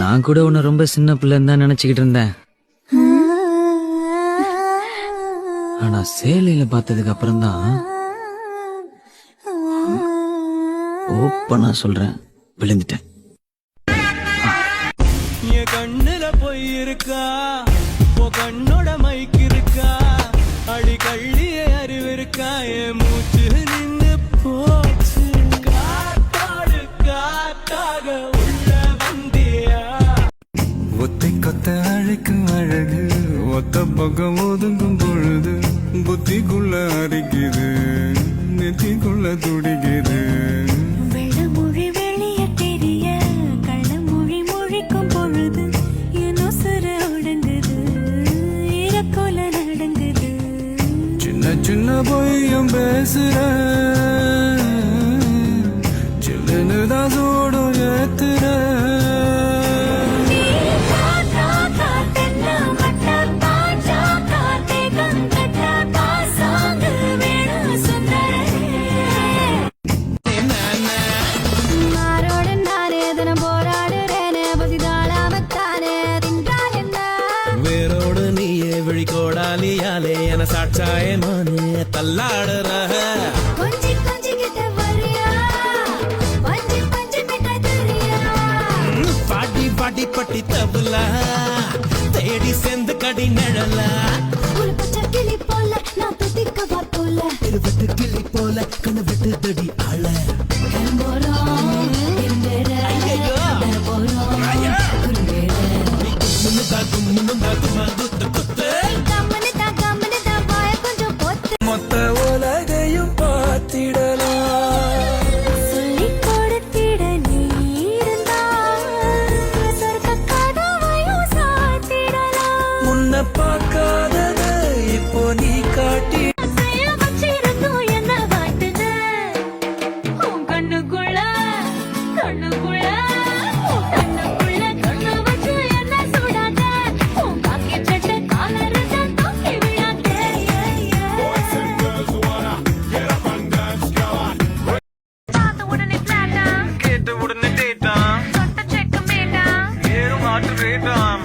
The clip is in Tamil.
நான் கூட உன்னை ரொம்ப சின்ன பிள்ளைன்னு தான் நினைச்சுக்கிட்டு இருந்தேன். ஆனா சேலையில பார்த்ததுக்கு அப்புறம் தான் ஓப்பனா சொல்றேன், விழுந்துட்டேன். என் கண்ணுல போய் இருக்கா, கண்ணோட மைக்கு இருக்கா, அடி கள்ளிய அறிவு இருக்கா, என் மூச்சு நின்று போச்சு. காத்தாடு காத்தாக உள்ள வந்தியா, ஒத்தை கொத்த அழைக்கும் அழகு, ஒத்த பக்கம் ஒதுங்கும் பொழுது புத்திக்குள்ள அரிக்குது, நெத்திக்குள்ள துடிக்குது. வெள்ளமொழி வெளிய தெரிய கள்ளமொழி மொழிக்கும் பொழுது என் உசுறு உடங்குது, இறக்கோல நடங்குது. சின்ன சின்ன பொய்யும் பேசுற, சில்லுன்னு தான் சூடும் ஏத்துற. வேரோடு நீயே விழிகோடாலியாலே என சாட்சாயே மானே தள்ளாடுற. கொஞ்சி கொஞ்சி கிட்ட வரியா, பஞ்சி பஞ்சி கிட்ட தெரியா, பாட்டி பாட்டி பட்டி தபுலா தேடி செந்து கடி நிழலா, ஒரு பச்சை கிளி போல நான் துதிக்கவா போல, இருபட்டு கிளி போல கனவிட்டு தடி ஆள. போறோம் இருந்தேற போறோம் மொத்த உலகையும் பார்த்திடலாம், சொல்லி கொடுத்திட நீ இருந்தா சொர்க்க கதவையும் சாத்திடலாம். முன்ன பார்க்காதத இப்போ நீ காட்டி வச்சிருந்தோம் என்ன வாட்டுன உன் கண்ணுக்குள்ள கண்ணுக்குள்ள கண்ணுக்குள்ள கண்ணு வச்சு என்ன சுடாத, உன் காக்கி சட்டை காலரு தான் தூக்கி விடாத. பார்த்த உடனே பிளாட்டா, கேட்ட உடனே டேட்டாம், தொட்ட செக்க மேட்டா, ஏறும் ஆட்டு ரேட்டாம்.